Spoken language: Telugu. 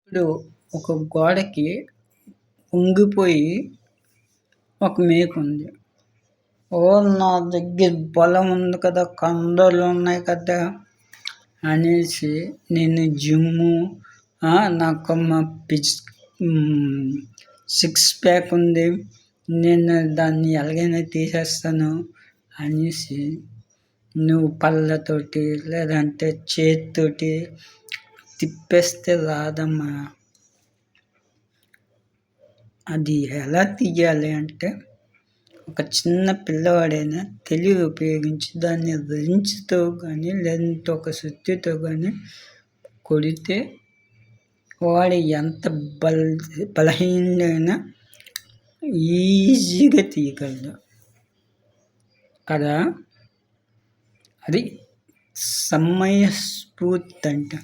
ఇప్పుడు ఒక గోడకి ఉంగిపోయి ఒక మేకుంది. నా దగ్గర పొలం ఉంది కదా, కండలు ఉన్నాయి కదా అనేసి నేను జిమ్ము నాకు సిక్స్ ప్యాక్ ఉంది, నేను దాన్ని ఎలాగైనా తీసేస్తాను అనేసి నువ్వు పళ్ళతోటి లేదంటే చేతితోటి తిప్పేస్తే రాదమ్మా. అది ఎలా తీయాలి అంటే, ఒక చిన్న పిల్లవాడైనా తెలివి ఉపయోగించి దాన్ని రెంచ్తో కానీ లేదంటే ఒక సుత్తితో కానీ కొడితే వాడు ఎంత బలహీనైనా ఈజీగా తీయగలడు కదా. అది సమయస్ఫూర్తి అంటే.